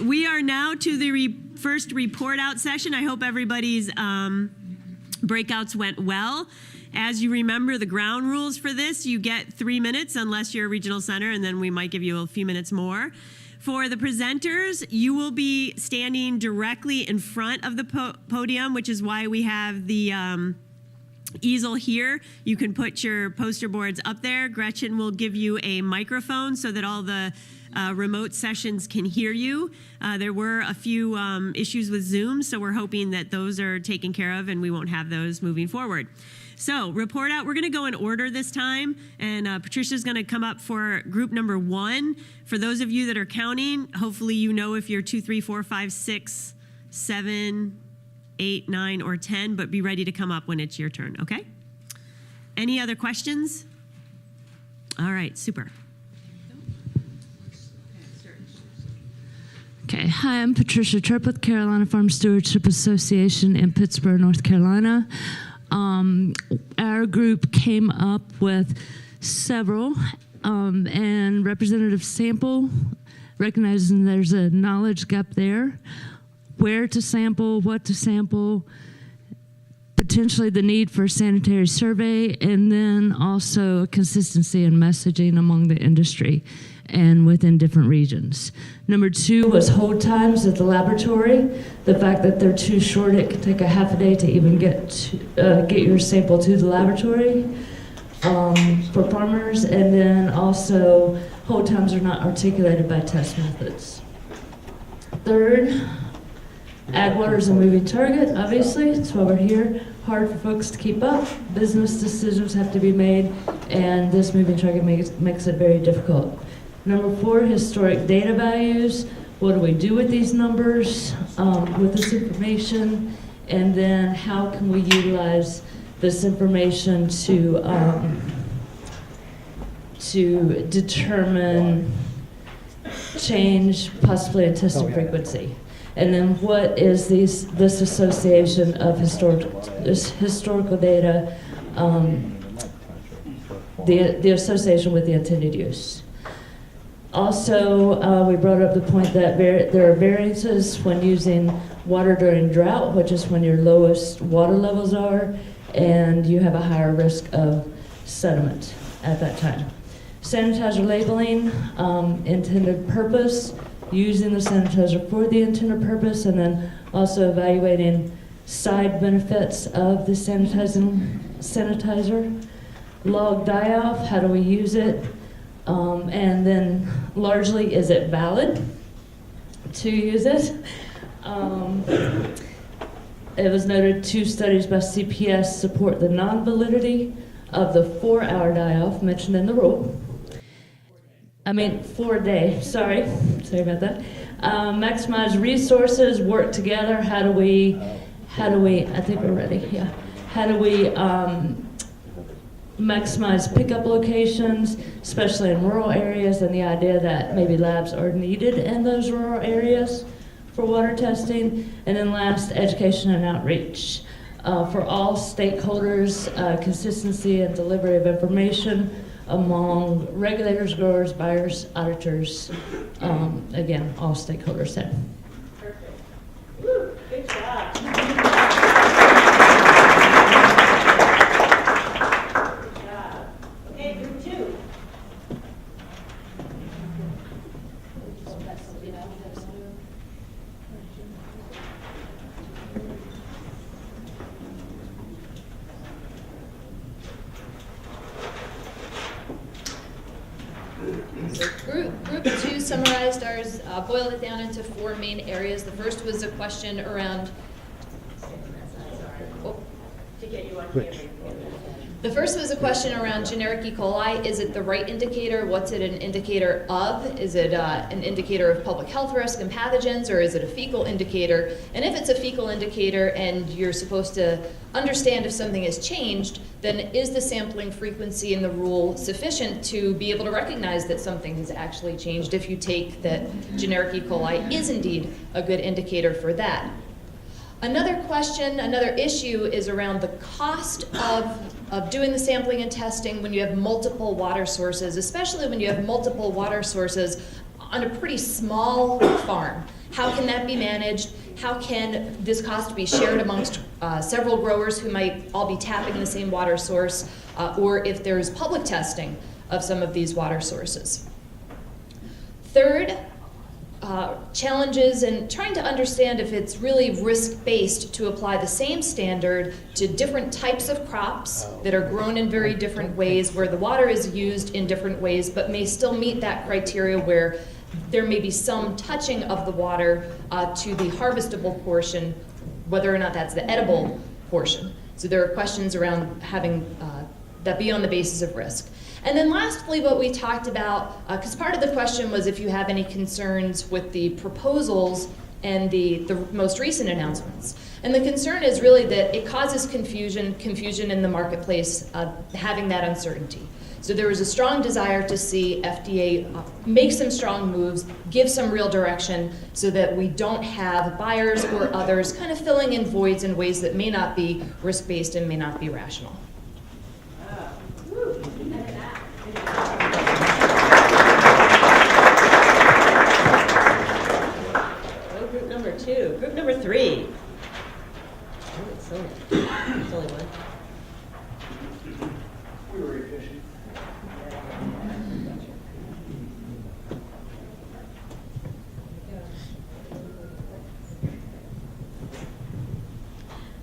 We are now to the first report out session. I hope everybody's breakouts went well. As you remember the ground rules for this, you get 3 minutes unless you're a regional center, and then we might give you a few minutes more. For the presenters, you will be standing directly in front of the podium, which is why we have the easel here. You can put your poster boards up there. Gretchen will give you a microphone so that all the remote sessions can hear you. There were a few issues with Zoom, so we're hoping that those are taken care of and we won't have those moving forward. So, report out. We're going to go in order this time, and Patricia's going to come up for group number 1. For those of you that are counting, hopefully you know if you're 2, 3, 4, 5, 6, 7, 8, 9, or 10, but be ready to come up when it's your turn, okay? Any other questions? All right, super. Okay, hi, I'm Patricia Tripp with Carolina Farm Stewardship Association in Pittsburgh, North Carolina. Our group came up with several, and Representative Sample, recognizing there's a knowledge gap there, where to sample, what to sample, potentially the need for a sanitary survey, and then also consistency in messaging among the industry and within different regions. Number 2 was hold times at the laboratory. The fact that they're too short, it can take a half a day to even get your sample to the laboratory for farmers. And then also, hold times are not articulated by test methods. Third, ag water is a moving target, obviously. That's why we're here. Hard for folks to keep up. Business decisions have to be made, and this moving target makes it very difficult. Number 4, historic data values. What do we do with these numbers, with this information? And then how can we utilize this information to determine change, possibly in testing frequency? And then what is this association of historical data, the association with the intended use? Also, we brought up the point that there are variances when using water during drought, which is when your lowest water levels are, and you have a higher risk of sediment at that time. Sanitizer labeling, intended purpose, using the sanitizer for the intended purpose, and then also evaluating side benefits of the sanitizer. Log die-off, how do we use it? And then largely, is it valid to use it? It was noted 2 studies by CPS support the non-validity of the 4-hour die-off mentioned in the rule. 4 day, sorry about that. Maximize resources, work together. How do we, I think we're ready, yeah. How do we maximize pickup locations, especially in rural areas, and the idea that maybe labs are needed in those rural areas for water testing. And then last, education and outreach. For all stakeholders, consistency and delivery of information among regulators, growers, buyers, auditors, again, all stakeholders there. Perfect. Woo, good job. Group 2 summarized ours, boiled it down into 4 main areas. The first was a question around. To get you on camera. The first was a question around generic E. coli. Is it the right indicator? What's it an indicator of? Is it an indicator of public health risk and pathogens, or is it a fecal indicator? And if it's a fecal indicator and you're supposed to understand if something has changed, then is the sampling frequency in the rule sufficient to be able to recognize that something has actually changed if you take that generic E. coli is indeed a good indicator for that? Another question, another issue is around the cost of doing the sampling and testing when you have multiple water sources, especially when you have multiple water sources on a pretty small farm. How can that be managed? How can this cost be shared amongst several growers who might all be tapping the same water source, or if there's public testing of some of these water sources? Third, challenges in trying to understand if it's really risk-based to apply the same standard to different types of crops that are grown in very different ways, where the water is used in different ways, but may still meet that criteria where there may be some touching of the water to the harvestable portion, whether or not that's the edible portion. So there are questions around having that be on the basis of risk. And then lastly, what we talked about, because part of the question was if you have any concerns with the proposals and the most recent announcements. And the concern is really that it causes confusion in the marketplace, having that uncertainty. So there was a strong desire to see FDA make some strong moves, give some real direction, so that we don't have buyers or others kind of filling in voids in ways that may not be risk-based and may not be rational. Group number 2. Group number 3. Oh, it's only one. We were efficient.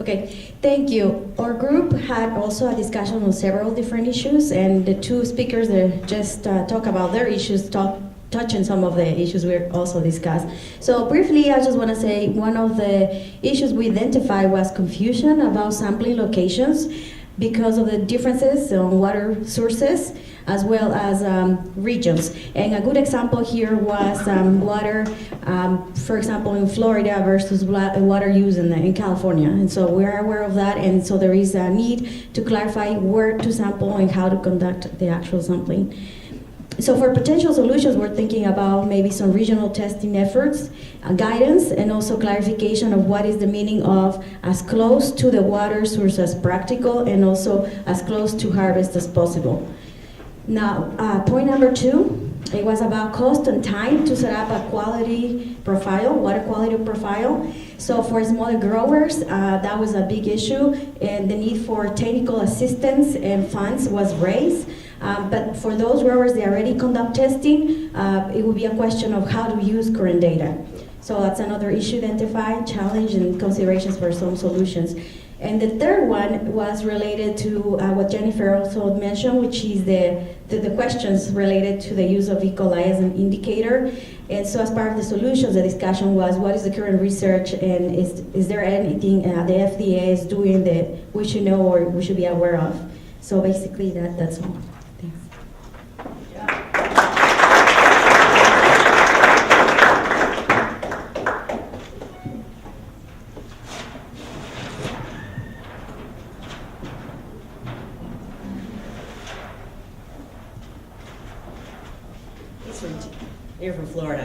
Okay, thank you. Our group had also a discussion on several different issues, and the two speakers that just talk about their issues touch on some of the issues we also discussed. So briefly, I just want to say one of the issues we identified was confusion about sampling locations because of the differences on water sources as well as regions. And a good example here was water, for example, in Florida versus water used in California. And so we're aware of that, and so there is a need to clarify where to sample and how to conduct the actual sampling. So for potential solutions, we're thinking about maybe some regional testing efforts, guidance, and also clarification of what is the meaning of as close to the water source as practical and also as close to harvest as possible. Now, point number 2, it was about cost and time to set up a quality profile, water quality profile. So for smaller growers, that was a big issue, and the need for technical assistance and funds was raised. But for those growers that already conduct testing, it would be a question of how to use current data. So that's another issue identified, challenge, and considerations for some solutions. And the third one was related to what Jennifer also mentioned, which is the questions related to the use of E. coli as an indicator. And so as part of the solutions, the discussion was what is the current research, and is there anything the FDA is doing that we should know or we should be aware of? So basically that's all. Thanks. You're from Florida.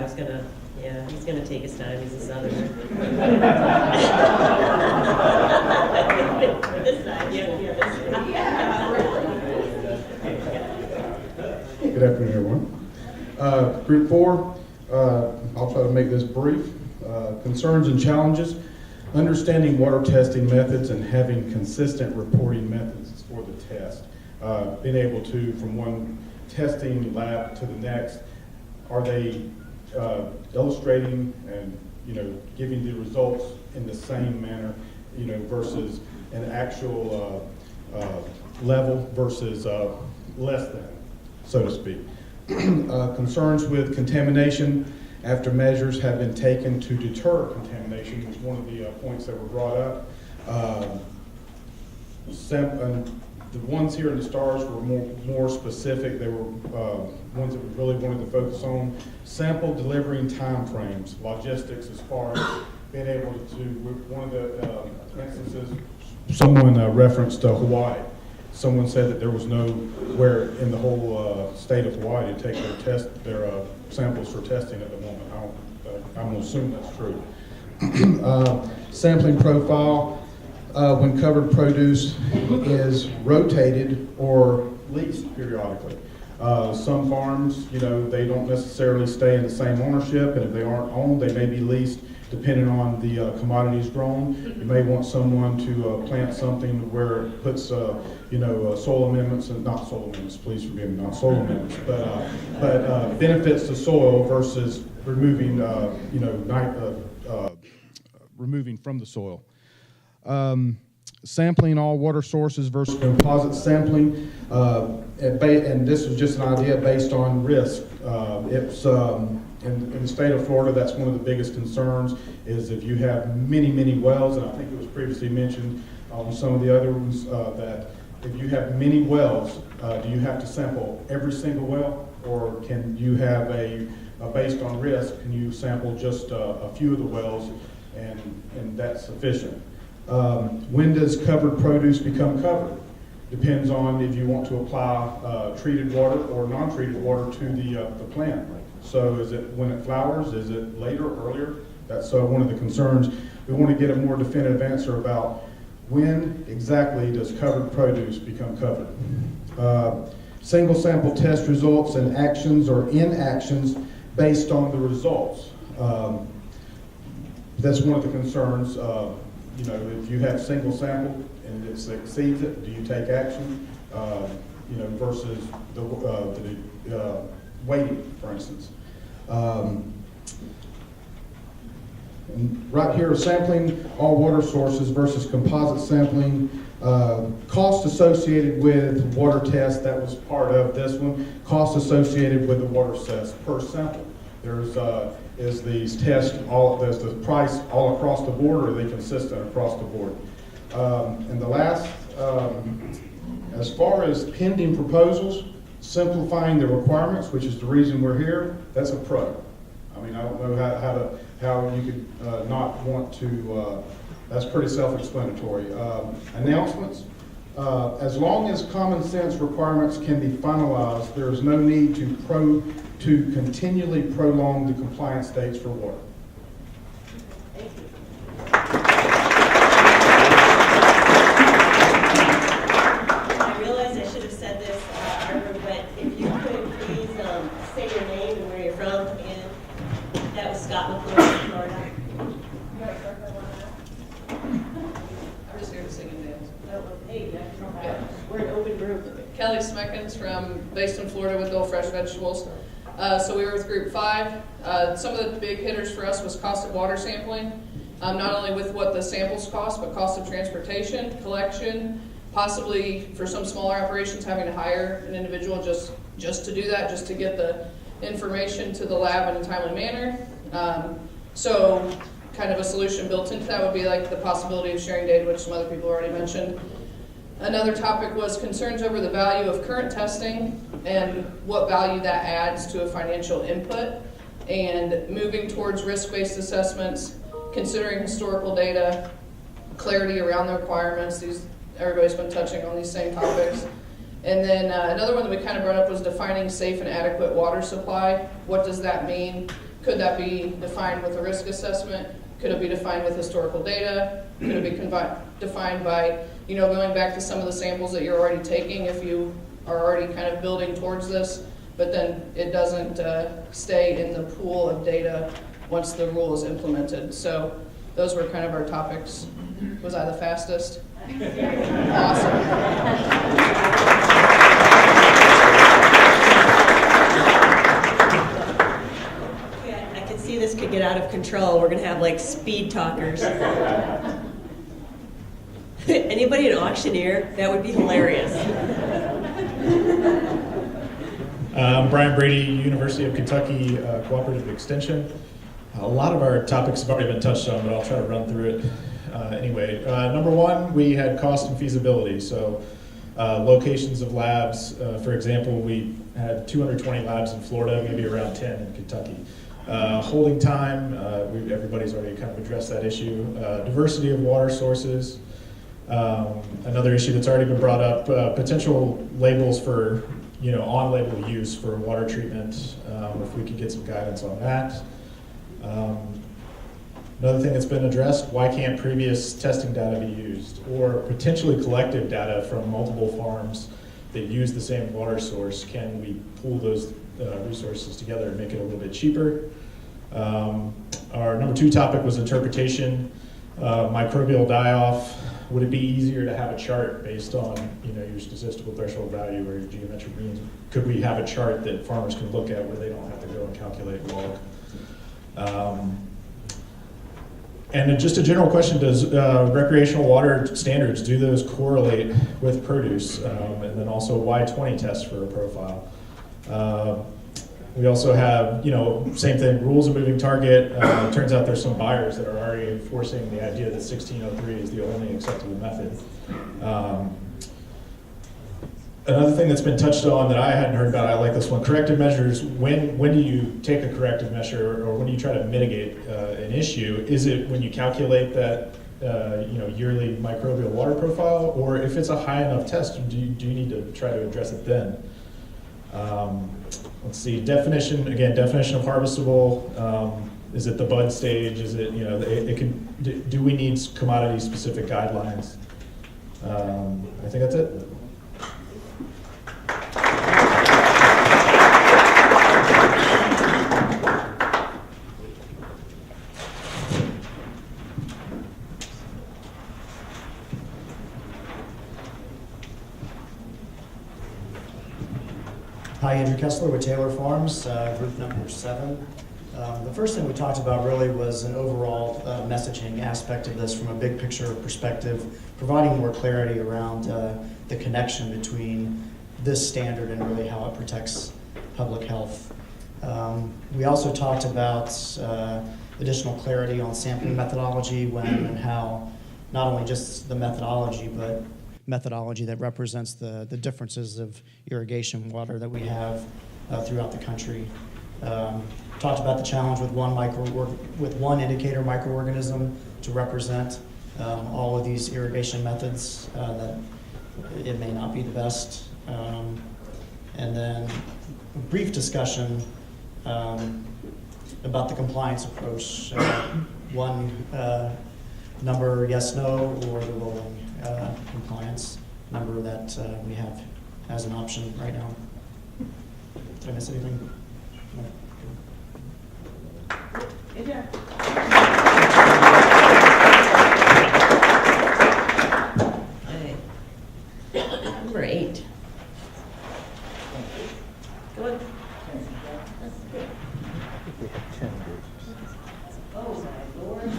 He's gonna take his time. He's a southerner. This side, Good afternoon, everyone. Group 4, I'll try to make this brief. Concerns and challenges. Understanding water testing methods and having consistent reporting methods for the test. Being able to, from one testing lab to the next, are they illustrating and giving the results in the same manner, versus an actual level versus less than, so to speak. Concerns with contamination after measures have been taken to deter contamination was one of the points that were brought up. The ones here in the stars were more specific. They were ones that we really wanted to focus on. Sample delivering time frames, logistics as far as being able to, one of the instances, someone referenced Hawaii. Someone said that there was nowhere in the whole state of Hawaii to take their samples for testing at the moment. I'm going to assume that's true. Sampling profile. When covered produce is rotated or leased periodically. Some farms, they don't necessarily stay in the same ownership, and if they aren't owned, they may be leased depending on the commodities grown. You may want someone to plant something where it puts, soil amendments, and not soil amendments, please forgive me, not soil amendments, but benefits the soil versus removing, removing from the soil. Sampling all water sources versus composite sampling, and this is just an idea based on risk. In the state of Florida, that's one of the biggest concerns, is if you have many, many wells, and I think it was previously mentioned on some of the other ones, that if you have many wells, do you have to sample every single well, or can you have based on risk, can you sample just a few of the wells, and that's sufficient? When does covered produce become covered? Depends on if you want to apply treated water or non-treated water to the plant. So is it when it flowers? Is it later, earlier? That's one of the concerns. We want to get a more definitive answer about when exactly does covered produce become covered. Single sample test results and actions or inactions based on the results. That's one of the concerns. If you have single sample and it exceeds it, do you take action? Versus the waiting, for instance. And right here, sampling all water sources versus composite sampling. Cost associated with water test, that was part of this one. Cost associated with the water test per sample. Is these tests there's the price all across the board, or are they consistent across the board? And the last, as far as pending proposals, simplifying the requirements, which is the reason we're here, that's a pro. I mean, I don't know how you could not want to, that's pretty self-explanatory. Announcements, as long as common sense requirements can be finalized, there is no need to continually prolong the compliance dates for water. Thank you. I realize I should have said this, Arthur, but if you could please say your name and where you're from again. That was Scott McClure, Florida. I'm just here to sing and dance. Oh, hey, Yeah. we're an open group. Kelly Smeckens based in Florida with Go Fresh Vegetables. So we were with Group 5. Some of the big hitters for us was cost of water sampling, not only with what the samples cost, but cost of transportation, collection, possibly for some smaller operations having to hire an individual just to do that, just to get the information to the lab in a timely manner. So kind of a solution built into that would be like the possibility of sharing data, which some other people already mentioned. Another topic was concerns over the value of current testing and what value that adds to a financial input, and moving towards risk-based assessments, considering historical data, clarity around the requirements. Everybody's been touching on these same topics. And then another one that we kind of brought up was defining safe and adequate water supply. What does that mean? Could that be defined with a risk assessment? Could it be defined with historical data? Could it be defined by, going back to some of the samples that you're already taking if you are already kind of building towards this, but then it doesn't stay in the pool of data once the rule is implemented. So those were kind of our topics. Was I the fastest? Awesome. I can see this could get out of control. We're going to have like speed talkers. Anybody an auctioneer? That would be hilarious. I'm Brian Brady, University of Kentucky Cooperative Extension. A lot of our topics have already been touched on, but I'll try to run through it anyway. Number one, we had cost and feasibility. So locations of labs, for example, we had 220 labs in Florida, maybe around 10 in Kentucky. Holding time, everybody's already kind of addressed that issue. Diversity of water sources. Another issue that's already been brought up, potential labels for, on-label use for water treatment, if we could get some guidance on that. Another thing that's been addressed, why can't previous testing data be used, or potentially collective data from multiple farms they use the same water source, can we pool those resources together and make it a little bit cheaper? Our number 2 topic was interpretation, microbial die-off. Would it be easier to have a chart based on your statistical threshold value or your geometric means? Could we have a chart that farmers can look at where they don't have to go and calculate log? And just a general question, does recreational water standards, do those correlate with produce? And then also Y20 tests for a profile. We also have, same thing, rules of moving target. It turns out there's some buyers that are already enforcing the idea that 1603 is the only acceptable method. Another thing that's been touched on that I hadn't heard about, I like this one, corrective measures. When do you take a corrective measure, or when do you try to mitigate an issue? Is it when you calculate that yearly microbial water profile, or if it's a high enough test, do you need to try to address it then? Let's see, definition of harvestable. Is it the bud stage? Is it, do we need commodity specific guidelines? I think that's it. Hi, Andrew Kessler with Taylor Farms, group number 7. The first thing we talked about really was an overall messaging aspect of this from a big picture perspective, providing more clarity around the connection between this standard and really how it protects public health. We also talked about additional clarity on sampling methodology, when and how not only just the methodology, but methodology that represents the differences of irrigation water that we have throughout the country. Talked about the challenge with one indicator microorganism to represent all of these irrigation methods, that it may not be the best. And then a brief discussion about the compliance approach. One number yes, no, or the rolling compliance number that we have as an option right now. Did I miss anything? No. Good job. Number 8. Go on. Oh, my Lord.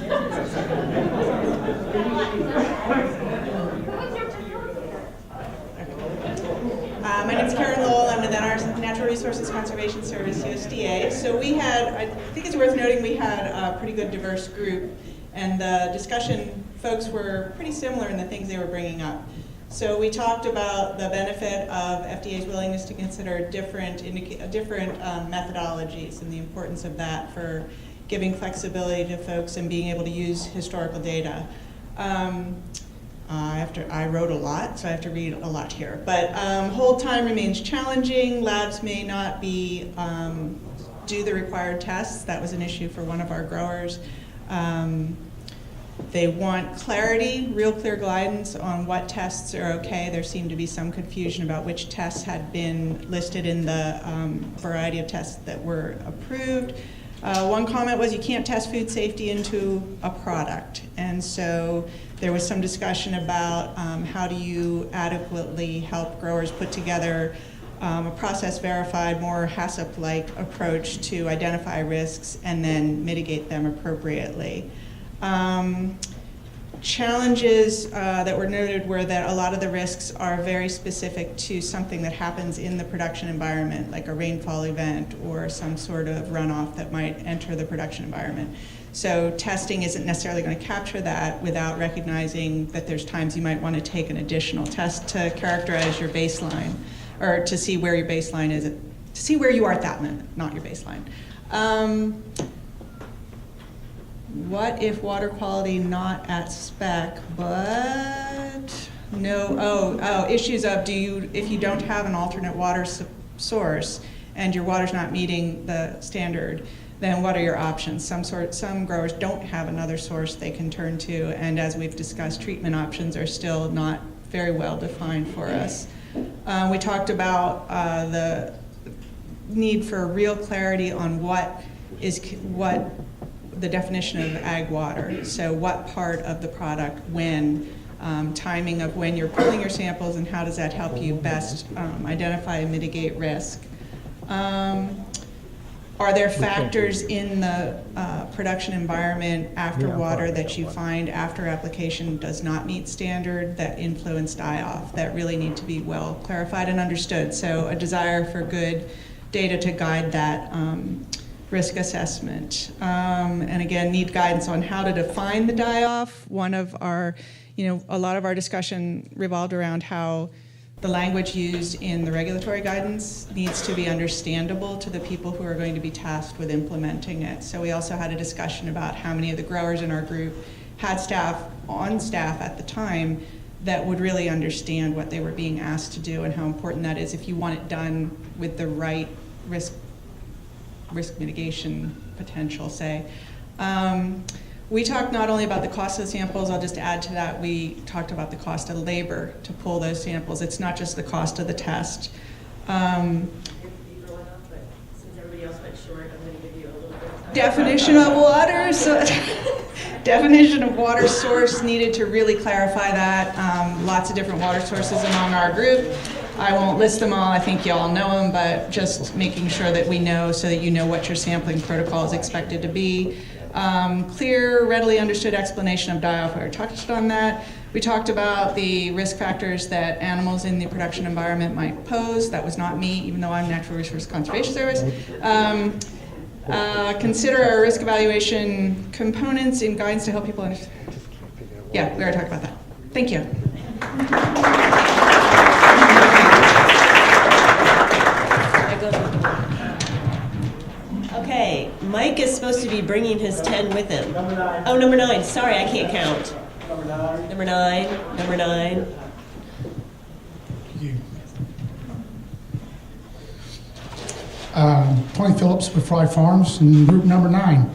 My name is Karen Lowell. I'm with NR Natural Resources Conservation Service, USDA. So we had, I think it's worth noting, we had a pretty good diverse group, and the discussion folks were pretty similar in the things they were bringing up. So we talked about the benefit of FDA's willingness to consider different methodologies and the importance of that for giving flexibility to folks and being able to use historical data. I wrote a lot, so I have to read a lot here. But hold time remains challenging. Labs may not be do the required tests. That was an issue for one of our growers. They want clarity, real clear guidance on what tests are okay. There seemed to be some confusion about which tests had been listed in the variety of tests that were approved. One comment was you can't test food safety into a product. And so there was some discussion about how do you adequately help growers put together a process-verified, more HACCP-like approach to identify risks and then mitigate them appropriately. Challenges that were noted were that a lot of the risks are very specific to something that happens in the production environment, like a rainfall event or some sort of runoff that might enter the production environment. So testing isn't necessarily going to capture that without recognizing that there's times you might want to take an additional test to characterize your baseline, or to see where your baseline is, to see where you are at that minute, not your baseline. What if water quality not at spec, but no, issues of if you don't have an alternate water source and your water's not meeting the standard, then what are your options? Some growers don't have another source they can turn to, and as we've discussed, treatment options are still not very well defined for us. We talked about the need for real clarity on what the definition of ag water. So what part of the product, when, timing of when you're pulling your samples, and how does that help you best identify and mitigate risk. Are there factors in the production environment after water that you find after application does not meet standard that influence die-off that really need to be well clarified and understood? So a desire for good data to guide that risk assessment. And again, need guidance on how to define the die-off. One of our, a lot of our discussion revolved around how the language used in the regulatory guidance needs to be understandable to the people who are going to be tasked with implementing it. So we also had a discussion about how many of the growers in our group had staff on staff at the time that would really understand what they were being asked to do and how important that is if you want it done with the right risk mitigation potential, say. We talked not only about the cost of the samples, I'll just add to that, we talked about the cost of labor to pull those samples. It's not just the cost of the test. Definition of water, so definition of water source needed to really clarify that. Lots of different water sources among our group. I won't list them all, I think you all know them, but just making sure that we know so that you know what your sampling protocol is expected to be. Clear, readily understood explanation of die-off, we already touched on that. We talked about the risk factors that animals in the production environment might pose. That was not me, even though I'm Natural Resource Conservation Service. Consider our risk evaluation components in guidance to help people understand. Yeah, we already talked about that. Thank you. Okay, Mike is supposed to be bringing his 10 with him. Oh, number 9. Sorry, I can't count. Number 9. Tony Phillips with Fry Farms and group number 9.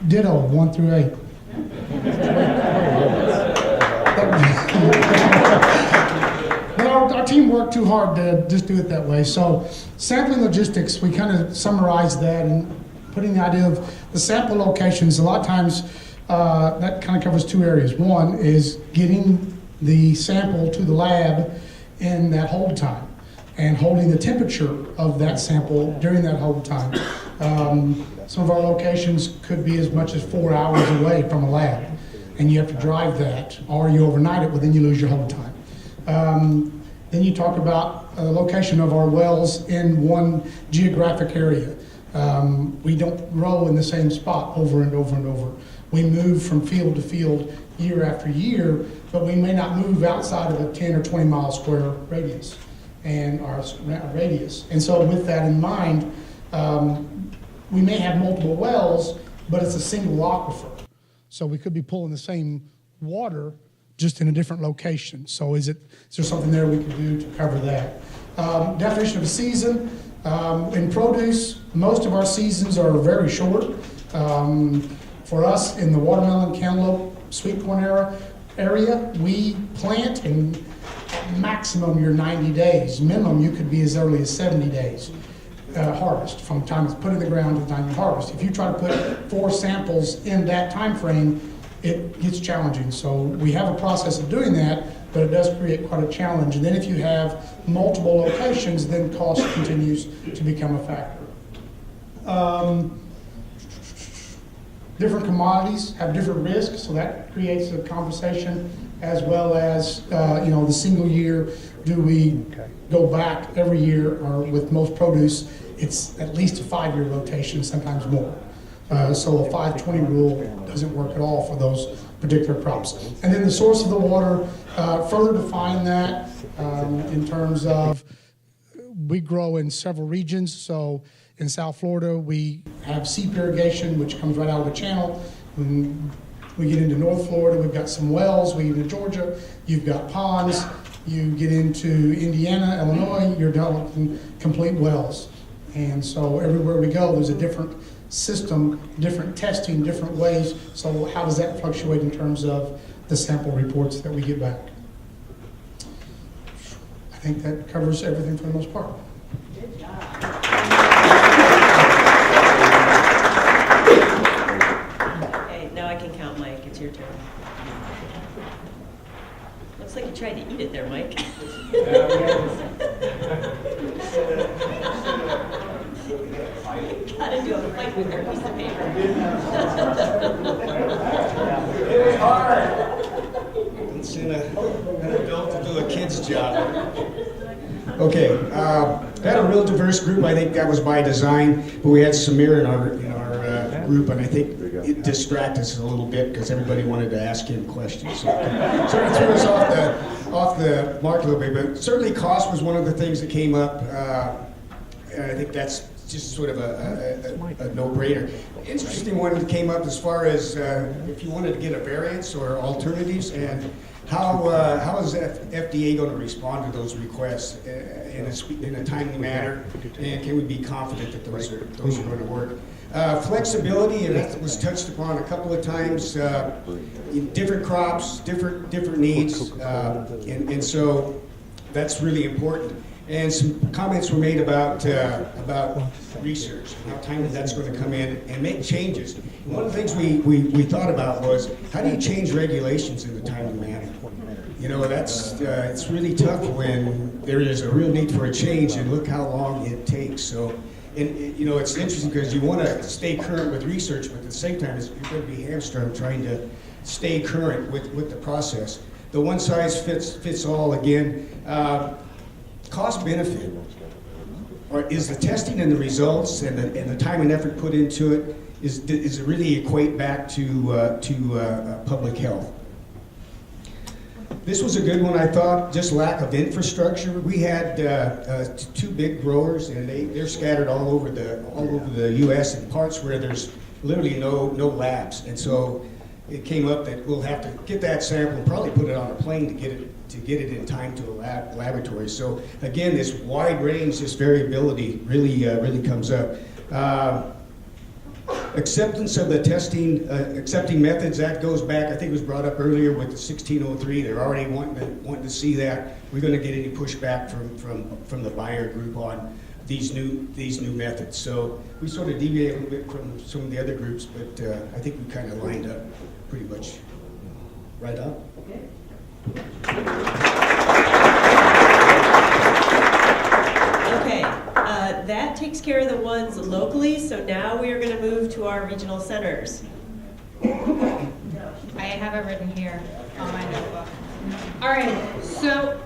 Ditto 1 through 8. But our team worked too hard to just do it that way. So sampling logistics, we kind of summarized that and putting the idea of the sample locations. A lot of times that kind of covers 2 areas. One is getting the sample to the lab in that hold time and holding the temperature of that sample during that hold time. Some of our locations could be as much as 4 hours away from a lab, and you have to drive that, or you overnight it, but then you lose your hold time. Then you talk about location of our wells in one geographic area. We don't row in the same spot over and over and over. We move from field to field year after year, but we may not move outside of a 10 or 20 mile square radius. And our radius. And so with that in mind, we may have multiple wells, but it's a single aquifer. So we could be pulling the same water just in a different location. So is there something there we could do to cover that? Definition of a season. In produce, most of our seasons are very short. For us in the watermelon, cantaloupe, sweet corn area, we plant and maximum you're 90 days. Minimum you could be as early as 70 days harvest from the time it's put in the ground to the time you harvest. If you try to put 4 samples in that time frame, it gets challenging. So we have a process of doing that, but it does create quite a challenge. And then if you have multiple locations, then cost continues to become a factor. Different commodities have different risks, so that creates a conversation, as well as the single year. Do we go back every year, or with most produce, it's at least a 5-year rotation, sometimes more. So a 5-20 rule doesn't work at all for those particular crops. And then the source of the water, further define that in terms of, we grow in several regions. So in South Florida, we have seep irrigation, which comes right out of the channel. When we get into North Florida, we've got some wells. We get into Georgia, you've got ponds. You get into Indiana, Illinois, you're developing complete wells. And so everywhere we go, there's a different system, different testing, different ways. So how does that fluctuate in terms of the sample reports that we get back? I think that covers everything for the most part. Okay, now I can count, Mike. It's your turn. Looks like you tried to eat it there, Mike. Gotta do a fight with that piece of paper. It was hard. It's an adult to do a kid's job. Okay, had a real diverse group. I think that was by design, but we had Samir in our group, and I think it distracted us a little bit because everybody wanted to ask him questions. So it sort of threw us off the mark a little bit. But certainly, cost was one of the things that came up, and I think that's just sort of a no-brainer. Interesting one that came up as far as if you wanted to get a variance or alternatives, and how is FDA going to respond to those requests in a timely manner, and can we be confident that those are going to work? Flexibility, and that was touched upon a couple of times. Different crops, different needs, and so that's really important. And some comments were made about research and how timely that's going to come in and make changes. And one of the things we thought about was, how do you change regulations in a timely manner? You know, that's it's really tough when there is a real need for a change, and look how long it takes. So, and you know, it's interesting because you want to stay current with research, but at the same time, you're going to be hamstrung trying to stay current with the process. The one size fits all again. Cost benefit, or is the testing and the results and the time and effort put into it, is it really equate back to public health? This was a good one, I thought. Just lack of infrastructure. We had two big growers, and they're scattered all over the U.S. in parts where there's literally no labs, and so it came up that we'll have to get that sample and probably put it on a plane to get it in time to a laboratory. So again, this wide range, this variability really comes up. Acceptance of the accepting methods, that goes back, I think it was brought up earlier with the 1603. They're already wanting to see that. We're going to get any pushback from the buyer group on these new methods. So we sort of deviate a little bit from some of the other groups, but I think we kind of lined up pretty much right up. Okay, that takes care of the ones locally, so now we are going to move to our regional centers. I have it written here on my notebook. All right, so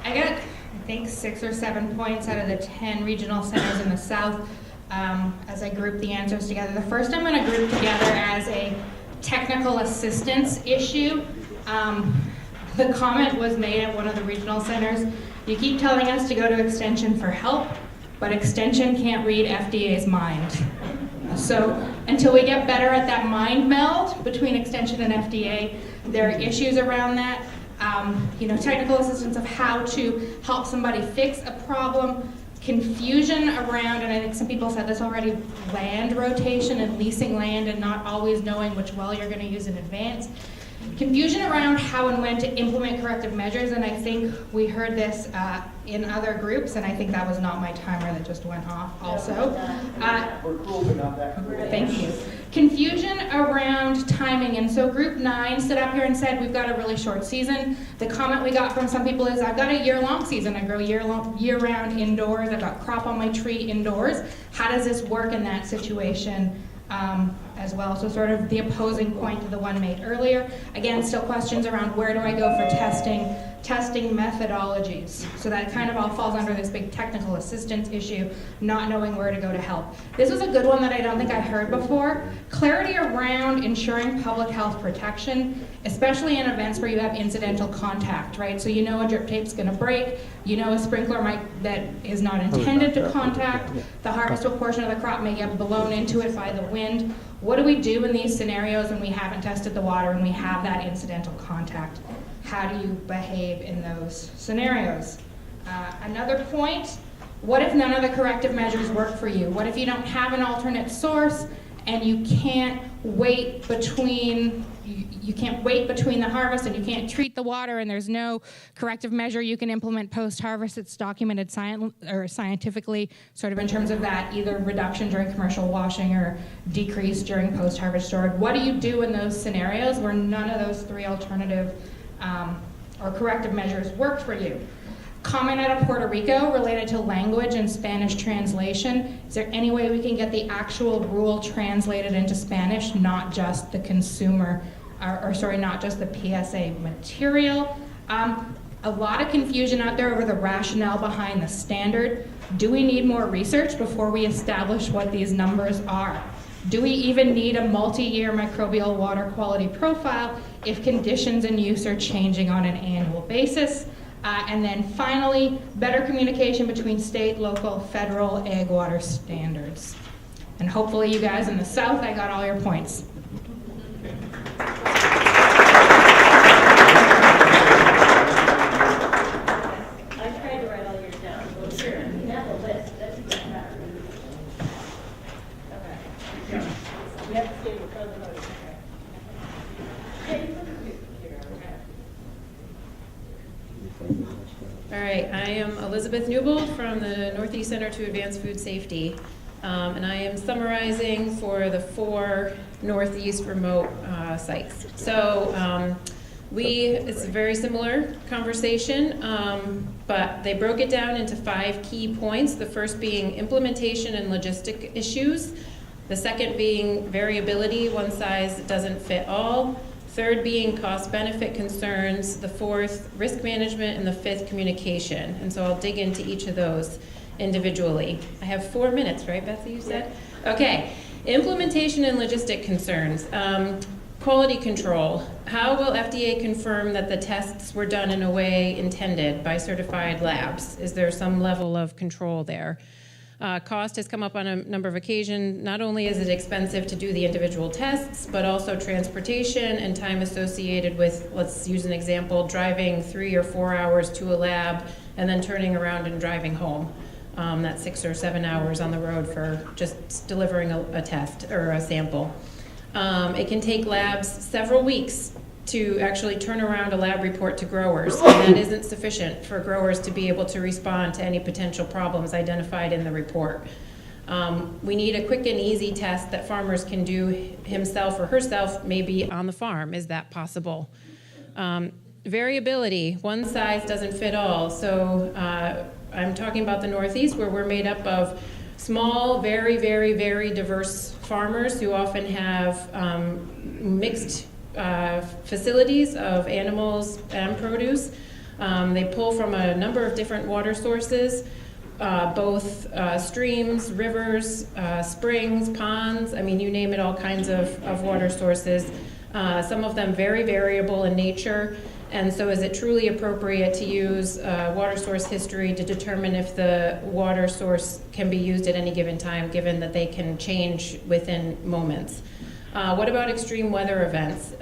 I got, I think, 6 or 7 points out of the 10 regional centers in the South as I group the answers together. The first I'm going to group together as a technical assistance issue. The comment was made at one of the regional centers, you keep telling us to go to Extension for help, but Extension can't read FDA's mind. So until we get better at that mind meld between Extension and FDA, there are issues around that. Technical assistance of how to help somebody fix a problem, confusion around, and I think some people said this already, land rotation and leasing land and not always knowing which well you're going to use in advance. Confusion around how and when to implement corrective measures, and I think we heard this in other groups, and I think that was not my timer that just went off also. We're cool, but not that cool. Thank you. Confusion around timing, and so group 9 stood up here and said we've got a really short season. The comment we got from some people is I've got a year-long season. I grow year-round indoors. I've got crop on my tree indoors. How does this work in that situation? As well, so sort of the opposing point to the one made earlier. Again, still questions around where do I go for testing methodologies. So that kind of all falls under this big technical assistance issue, not knowing where to go to help. This was a good one that I don't think I heard before. Clarity around ensuring public health protection, especially in events where you have incidental contact, right? So you know a drip tape's gonna break, you know a sprinkler that is not intended to contact, the harvestable portion of the crop may get blown into it by the wind. What do we do in these scenarios when we haven't tested the water and we have that incidental contact? How do you behave in those scenarios? Another point, what if none of the corrective measures work for you? What if you don't have an alternate source and you can't wait between the harvest, and you can't treat the water, and there's no corrective measure you can implement post-harvest. It's documented scientifically, sort of in terms of that, either reduction during commercial washing or decrease during post-harvest storage. What do you do in those scenarios where none of those three alternative or corrective measures work for you? Comment out of Puerto Rico related to language and Spanish translation. Is there any way we can get the actual rule translated into Spanish, not just the consumer, not just the PSA material? A lot of confusion out there over the rationale behind the standard. Do we need more research before we establish what these numbers are? Do we even need a multi-year microbial water quality profile if conditions and use are changing on an annual basis? And then finally, better communication between state, local, federal ag water standards. And hopefully you guys in the South, I got all your points. I tried to write all yours down. Well, sure. You have a list. That's even better. Okay. We have to stay with the vote. Okay. All right, I am Elizabeth Newbold from the Northeast Center to Advance Food Safety, and I am summarizing for the 4 Northeast remote sites. So it's a very similar conversation, but they broke it down into 5 key points. The first being implementation and logistic issues. The second being variability, one size doesn't fit all. Third being cost-benefit concerns, the 4th, risk management, and the 5th, communication. And so I'll dig into each of those individually. I have 4 minutes, right, Betsy, you said? Okay, implementation and logistic concerns. Quality control. How will FDA confirm that the tests were done in a way intended by certified labs? Is there some level of control there? Cost has come up on a number of occasions. Not only is it expensive to do the individual tests, but also transportation and time associated with, let's use an example, driving 3 or 4 hours to a lab and then turning around and driving home. That's 6 or 7 hours on the road for just delivering a test or a sample. It can take labs several weeks to actually turn around a lab report to growers, and that isn't sufficient for growers to be able to respond to any potential problems identified in the report. We need a quick and easy test that farmers can do himself or herself, maybe on the farm. Is that possible? Variability, one size doesn't fit all. So I'm talking about the Northeast, where we're made up of small, very, very, very diverse farmers who often have mixed facilities of animals and produce. They pull from a number of different water sources, both streams, rivers, springs, ponds, I mean, you name it, all kinds of water sources. Some of them very variable in nature. And so is it truly appropriate to use water source history to determine if the water source can be used at any given time, given that they can change within moments? What about extreme weather events?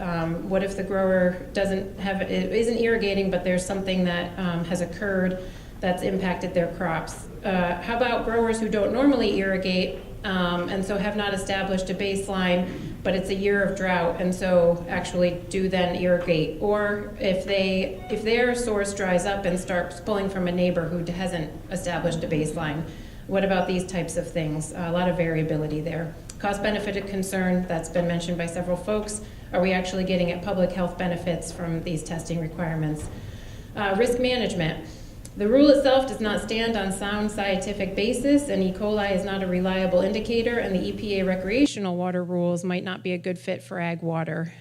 What if the grower isn't irrigating, but there's something that has occurred that's impacted their crops? How about growers who don't normally irrigate and so have not established a baseline, but it's a year of drought, and so actually do then irrigate? Or if their source dries up and starts pulling from a neighbor who hasn't established a baseline, what about these types of things? A lot of variability there. Cost-benefit concern, that's been mentioned by several folks. Are we actually getting at public health benefits from these testing requirements? Risk management. The rule itself does not stand on sound scientific basis, and E. coli is not a reliable indicator, and the EPA recreational water rules might not be a good fit for ag water.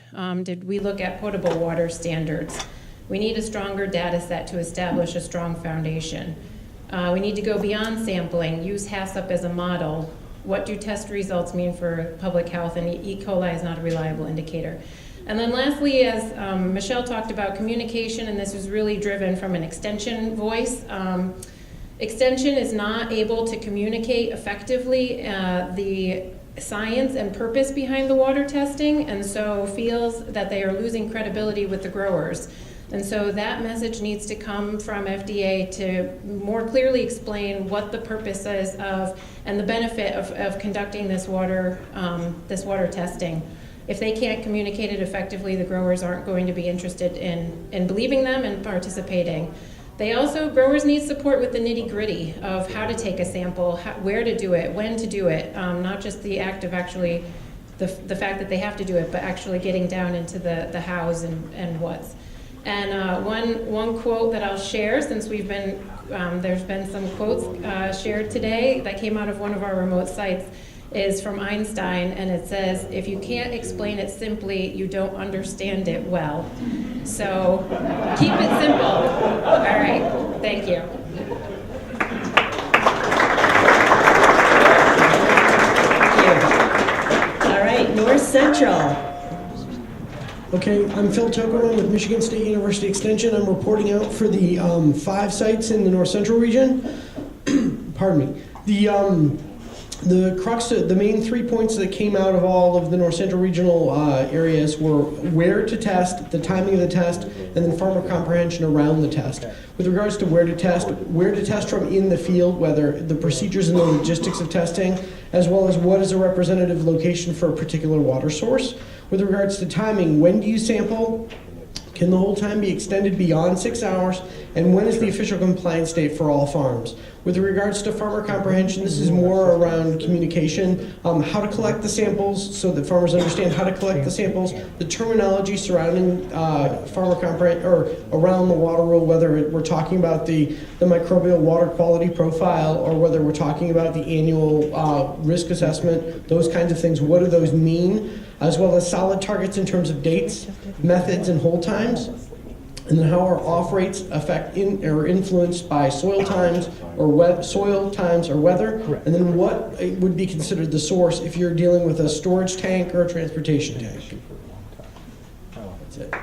Did we look at potable water standards? We need a stronger data set to establish a strong foundation. We need to go beyond sampling, use HACCP as a model. What do test results mean for public health? And E. coli is not a reliable indicator. And then lastly, as Michelle talked about, communication, and this was really driven from an extension voice. Extension is not able to communicate effectively the science and purpose behind the water testing, and so feels that they are losing credibility with the growers. And so that message needs to come from FDA to more clearly explain what the purpose is of and the benefit of conducting this water testing. if they can't communicate it effectively, the growers aren't going to be interested in believing them and participating. Growers need support with the nitty-gritty of how to take a sample, where to do it, when to do it, not just the act of actually, the fact that they have to do it, but actually getting down into the hows and what's. And one quote that I'll share, since there's been some quotes shared today that came out of one of our remote sites, is from Einstein, and it says, if you can't explain it simply, you don't understand it well. So keep it simple. All right, thank you. All right, North Central. Okay, I'm Phil Tokerman with Michigan State University Extension. I'm reporting out for the 5 sites in the North Central region. Pardon me. The crux, the main 3 points that came out of all of the North Central regional areas were where to test, the timing of the test, and then farmer comprehension around the test. With regards to where to test from in the field, whether the procedures and the logistics of testing, as well as what is a representative location for a particular water source. With regards to timing, when do you sample? Can the hold time be extended beyond 6 hours? And when is the official compliance date for all farms? With regards to farmer comprehension, this is more around communication, how to collect the samples so that farmers understand how to collect the samples, the terminology surrounding farmer comprehension, or around the water rule, whether we're talking about the microbial water quality profile or whether we're talking about the annual risk assessment, those kinds of things. What do those mean? As well as solid targets in terms of dates, methods, and hold times. And then how are off rates are influenced by soil times or weather. Correct. And then what would be considered the source if you're dealing with a storage tank or a transportation tank. That's it.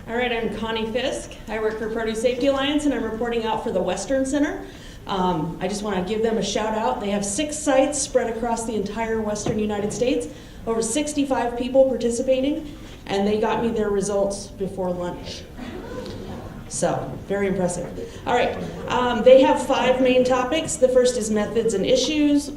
All right, I'm Connie Fisk. I work for Produce Safety Alliance, and I'm reporting out for the Western Center. I just want to give them a shout out. They have 6 sites spread across the entire Western United States, over 65 people participating, and they got me their results before lunch. So, very impressive. All right, they have 5 main topics. The first is method issues,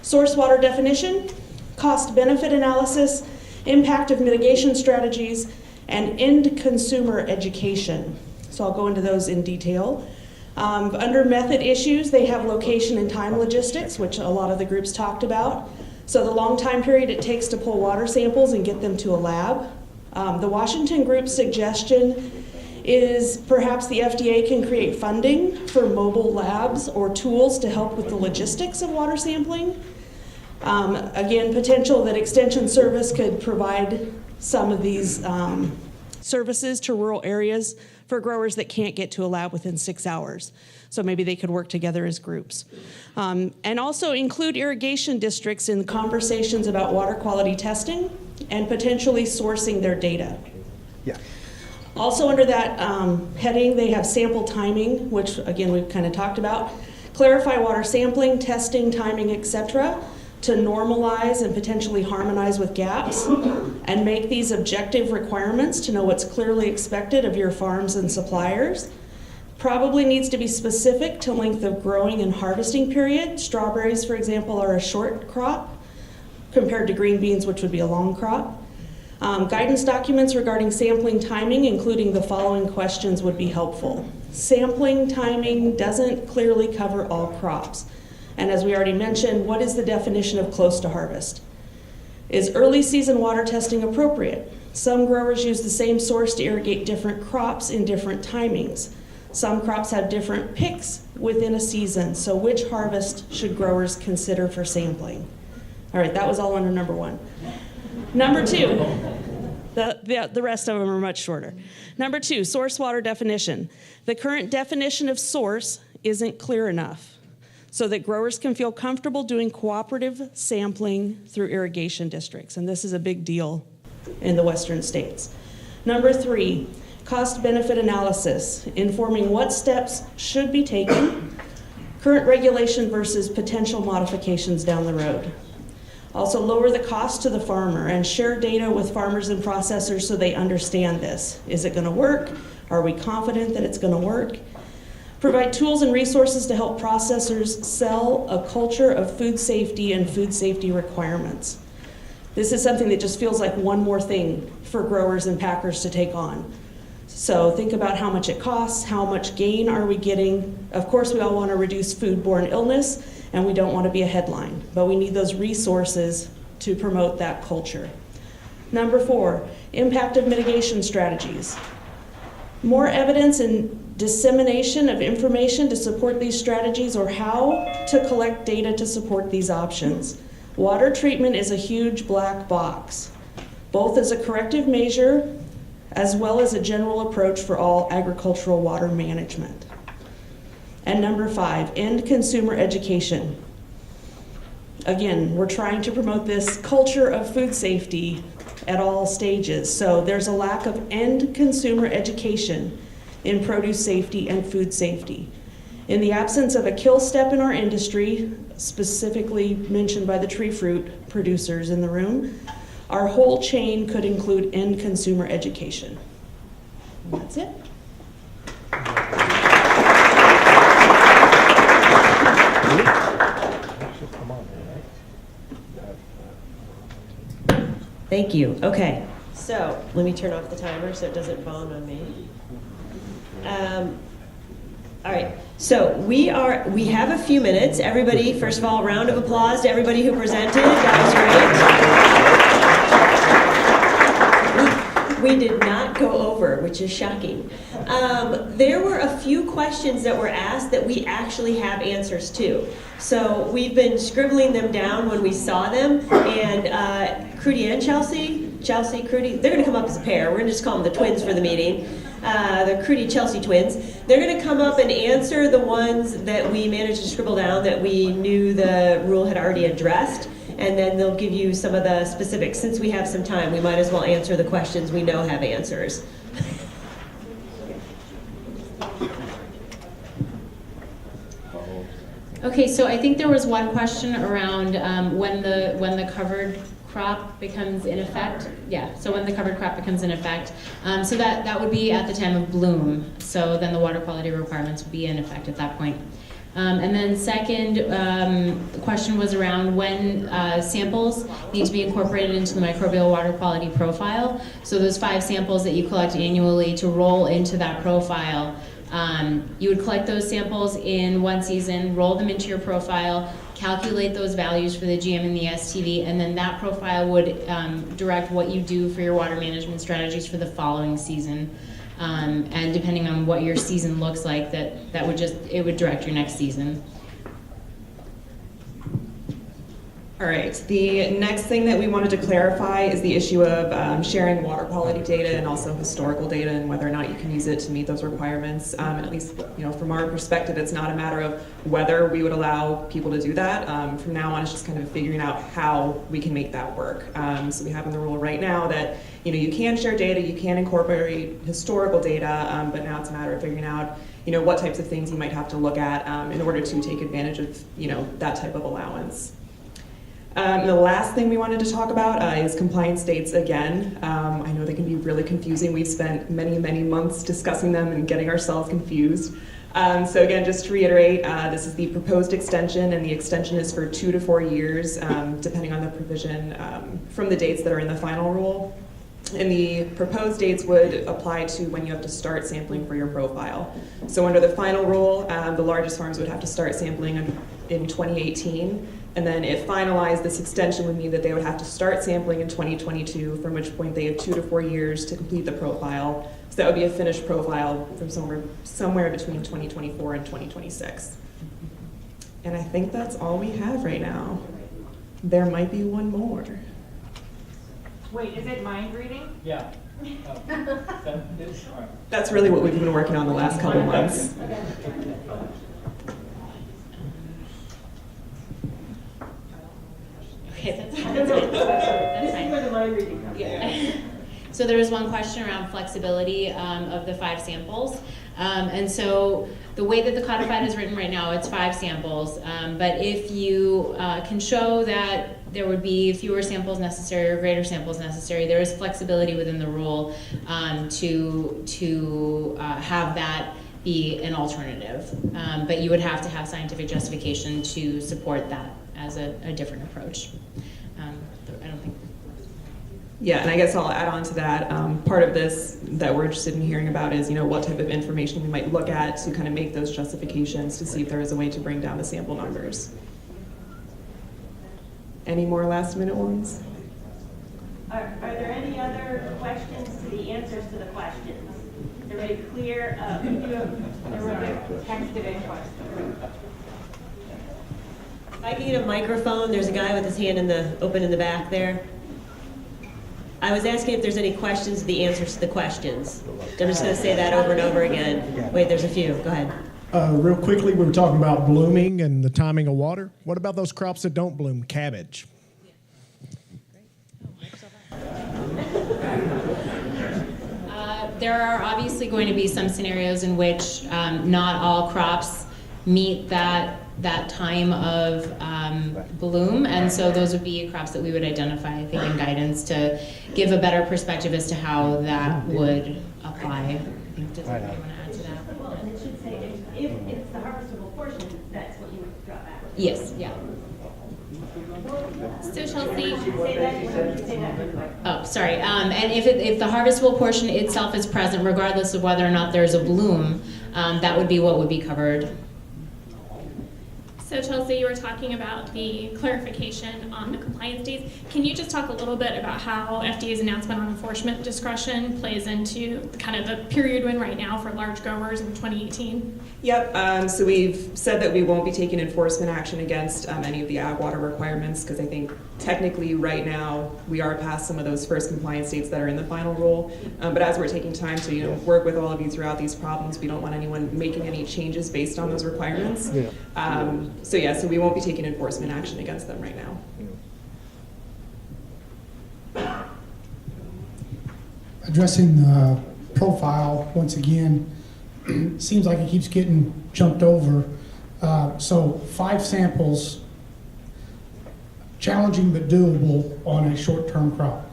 source water definition, cost-benefit analysis, impact of mitigation strategies, and end consumer education. So I'll go into those in detail. Under method issues, they have location and time logistics, which a lot of the groups talked about. So the long time period it takes to pull water samples and get them to a lab. The Washington group's suggestion is perhaps the FDA can create funding for mobile labs or tools to help with the logistics of water sampling. Again, potential that Extension Service could provide some of these services to rural areas for growers that can't get to a lab within 6 hours. So maybe they could work together as groups. And also include irrigation districts in conversations about water quality testing and potentially sourcing their data. Yeah. Also under that heading, they have sample timing, which again we've kind of talked about. Clarify water sampling, testing, timing, etc., to normalize and potentially harmonize with gaps, and make these objective requirements to know what's clearly expected of your farms and suppliers. Probably needs to be specific to length of growing and harvesting period. Strawberries, for example, are a short crop compared to green beans, which would be a long crop. Guidance documents regarding sampling timing, including the following questions, would be helpful. Sampling timing doesn't clearly cover all crops. And as we already mentioned, what is the definition of close to harvest? Is early season water testing appropriate? Some growers use the same source to irrigate different crops in different timings. Some crops have different picks within a season, so which harvest should growers consider for sampling? All right, that was all under number 1. Number 2, the rest of them are much shorter. Number 2, source water definition. The current definition of source isn't clear enough so that growers can feel comfortable doing cooperative sampling through irrigation districts, and this is a big deal in the western states. Number 3, cost-benefit analysis, informing what steps should be taken, current regulation versus potential modifications down the road. Also, lower the cost to the farmer and share data with farmers and processors so they understand this. Is it going to work? Are we confident that it's going to work? Provide tools and resources to help processors sell a culture of food safety and food safety requirements. This is something that just feels like one more thing for growers and packers to take on. So think about how much it costs, how much gain are we getting. Of course, we all want to reduce foodborne illness, and we don't want to be a headline, but we need those resources to promote that culture. Number 4, impact of mitigation strategies. More evidence and dissemination of information to support these strategies, or how to collect data to support these options. Water treatment is a huge black box, both as a corrective measure as well as a general approach for all agricultural water management. And number 5, end consumer education. Again, we're trying to promote this culture of food safety at all stages. So there's a lack of end consumer education in produce safety and food safety. In the absence of a kill step in our industry, specifically mentioned by the tree fruit producers in the room, our whole chain could include end consumer education. And that's it. Thank you. Okay, so let me turn off the timer so it doesn't bone on me. All right, so we have a few minutes. Everybody, first of all, round of applause to everybody who presented. That was great. We did not go over, which is shocking. There were a few questions that were asked that we actually have answers to. So we've been scribbling them down when we saw them, and Crudy and Chelsea, Crudy, they're going to come up as a pair. We're going to just call them the twins for the meeting. The Crudy-Chelsea twins. They're going to come up and answer the ones that we managed to scribble down that we knew the rule had already addressed, and then they'll give you some of the specifics. Since we have some time, we might as well answer the questions we know have answers. Okay, so I think there was one question around when the covered crop becomes in effect. Yeah, so when the covered crop becomes in effect. So that would be at the time of bloom. So then the water quality requirements would be in effect at that point. And then second, the question was around when samples need to be incorporated into the microbial water quality profile. So those 5 samples that you collect annually to roll into that profile, you would collect those samples in one season, roll them into your profile, calculate those values for the GM and the STV, and then that profile would direct what you do for your water management strategies for the following season. And depending on what your season looks like, it would direct your next season. All right, the next thing that we wanted to clarify is the issue of sharing water quality data and also historical data and whether or not you can use it to meet those requirements. And at least, from our perspective, it's not a matter of whether we would allow people to do that. From now on, it's just kind of figuring out how we can make that work. So we have in the rule right now that you can share data, you can incorporate historical data, but now it's a matter of figuring out what types of things you might have to look at in order to take advantage of that type of allowance. The last thing we wanted to talk about is compliance dates again. I know they can be really confusing. We've spent many, many months discussing them and getting ourselves confused. So again, just to reiterate, this is the proposed extension, and the extension is for 2 to 4 years, depending on the provision from the dates that are in the final rule. And the proposed dates would apply to when you have to start sampling for your profile. So under the final rule, the largest farms would have to start sampling in 2018. And then if finalized, this extension would mean that they would have to start sampling in 2022, from which point they have 2 to 4 years to complete the profile. So that would be a finished profile from somewhere between 2024 and 2026. And I think that's all we have right now. There might be one more. Wait, is it mind reading? Yeah. That's really what we've been working on the last couple months. Okay, that's fine. This is where the mind reading comes in. Yeah. So there was one question around flexibility of the 5 samples. And so the way that the codified is written right now, it's 5 samples. But if you can show that there would be fewer samples necessary or greater samples necessary, there is flexibility within the rule to have that be an alternative. But you would have to have scientific justification to support that as a different approach. I don't think. Yeah, and I guess I'll add on to that. Part of this that we're interested in hearing about is, what type of information we might look at to kind of make those justifications to see if there is a way to bring down the sample numbers. Any more last minute ones? Are there any other questions to the answers to the questions? Is everybody clear? There were the text-to-video questions. If I can get a microphone, there's a guy with his hand open in the back there. I was asking if there's any questions to the answers to the questions. I'm just going to say that over and over again. Wait, there's a few. Go ahead. Real quickly, we were talking about blooming and the timing of water. What about those crops that don't bloom? Cabbage. There are obviously going to be some scenarios in which not all crops meet that time of bloom, and so those would be crops that we would identify, I think, in guidance to give a better perspective as to how that would apply. I think, does anybody want to add to that? Well, and it should say if it's the harvestable portion, that's what you would draw back. Yes, yeah. So Chelsea, say that. Oh, sorry. And if the harvestable portion itself is present, regardless of whether or not there's a bloom, that would be what would be covered. So Chelsea, you were talking about the clarification on the compliance dates. Can you just talk a little bit about how FDA's announcement on enforcement discretion plays into kind of the period we're in right now for large growers in 2018? Yep, so we've said that we won't be taking enforcement action against any of the ag water requirements, because I think technically right now we are past some of those first compliance dates that are in the final rule. But as we're taking time to work with all of you throughout these problems, we don't want anyone making any changes based on those requirements. So we won't be taking enforcement action against them right now. Addressing the profile once again, seems like it keeps getting jumped over. So 5 samples, challenging but doable on a short-term crop.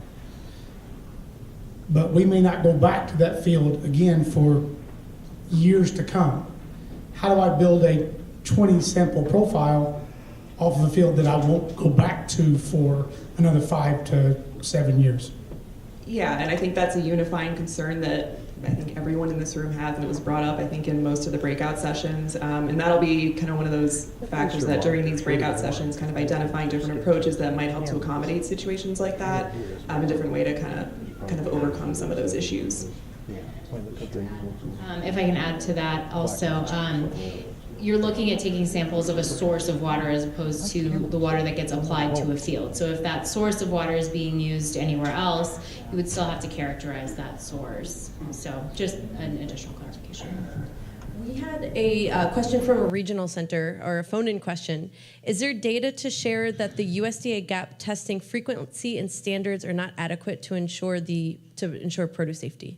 But we may not go back to that field again for years to come. How do I build a 20 sample profile off of a field that I won't go back to for another 5 to 7 years? Yeah, and I think that's a unifying concern that I think everyone in this room has, and it was brought up, I think, in most of the breakout sessions. And that'll be kind of one of those factors that during these breakout sessions, kind of identifying different approaches that might help to accommodate situations like that, a different way to kind of overcome some of those issues. If I can add to that also, you're looking at taking samples of a source of water as opposed to the water that gets applied to a field. So if that source of water is being used anywhere else, you would still have to characterize that source. So just an additional clarification. We had a question from a regional center, or a phone-in question. Is there data to share that the USDA GAP testing frequency and standards are not adequate to ensure produce safety?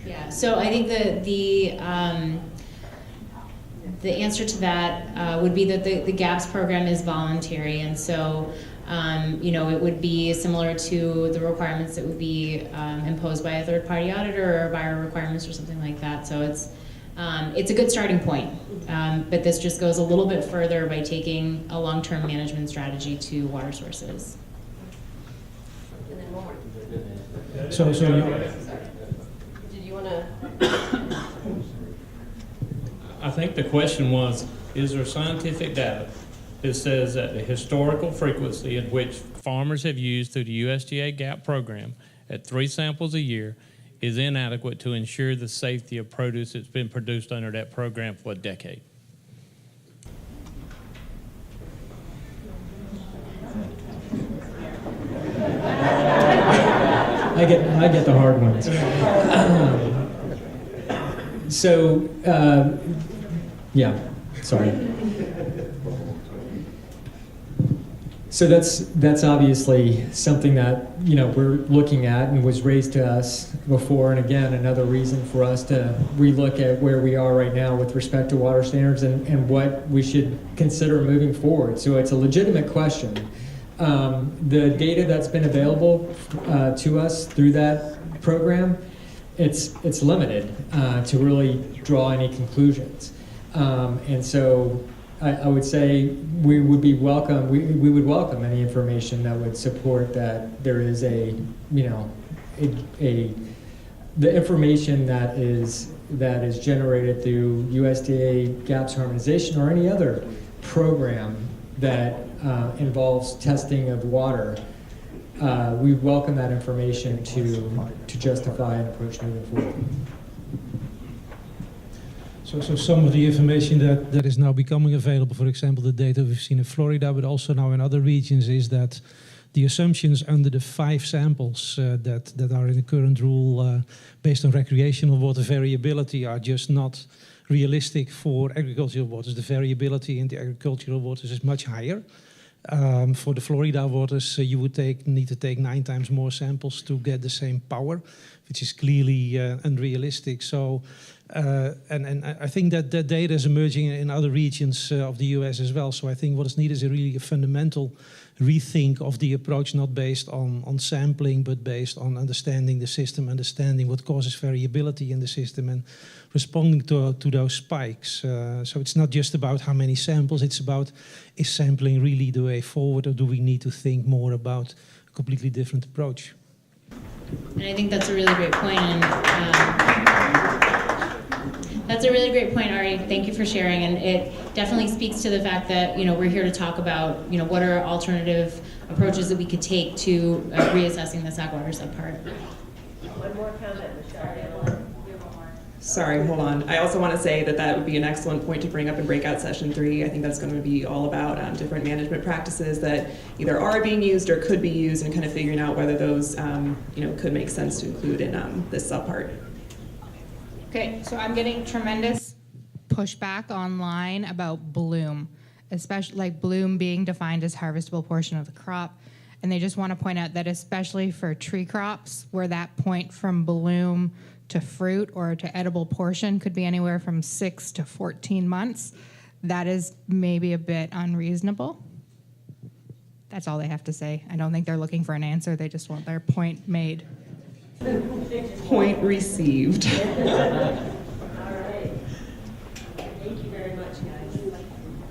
Yeah, so I think the answer to that would be that the GAPS program is voluntary, and so it would be similar to the requirements that would be imposed by a third-party auditor or by our requirements or something like that. So it's a good starting point, but this just goes a little bit further by taking a long-term management strategy to water sources. And then one more. So Did you want to? I think the question was, is there scientific data that says that the historical frequency in which farmers have used through the USDA GAP program at 3 samples a year is inadequate to ensure the safety of produce that's been produced under that program for a decade? I get the hard ones. Yeah, sorry. So that's obviously something that, you know, we're looking at and was raised to us before, and again, another reason for us to relook at where we are right now with respect to water standards and what we should consider moving forward. So it's a legitimate question. The data that's been available to us through that program, it's limited to really draw any conclusions. And so I would say we would welcome any information that would support that there is the information that is generated through USDA GAPS harmonization or any other program that involves testing of water. We welcome that information to justify an approach moving forward. So some of the information that is now becoming available, for example, the data we've seen in Florida, but also now in other regions, is that the assumptions under the 5 samples that are in the current rule based on recreational water variability are just not realistic for agricultural waters. The variability in the agricultural waters is much higher. For the Florida waters, you would need to take 9 times more samples to get the same power, which is clearly unrealistic. So, and I think that data is emerging in other regions of the US as well. So I think what is needed is a fundamental rethink of the approach, not based on sampling, but based on understanding the system, understanding what causes variability in the system, and responding to those spikes. So it's not just about how many samples, it's about, is sampling really the way forward, or do we need to think more about a completely different approach? And I think that's a really great point. And that's a really great point, Ari. Thank you for sharing. And it definitely speaks to the fact that, you know, we're here to talk about, you know, what are alternative approaches that we could take to reassessing the SAC water subpart. One more comment, Michelle. Sorry, hold on. I also want to say that would be an excellent point to bring up in Breakout Session 3. I think that's going to be all about different management practices that either are being used or could be used, and kind of figuring out whether those could make sense to include in this subpart. Okay, so I'm getting tremendous pushback online about bloom, especially like bloom being defined as harvestable portion of the crop. And they just want to point out that especially for tree crops, where that point from bloom to fruit or to edible portion could be anywhere from 6 to 14 months, that is maybe a bit unreasonable. That's all they have to say. I don't think they're looking for an answer. They just want their point made. Point received.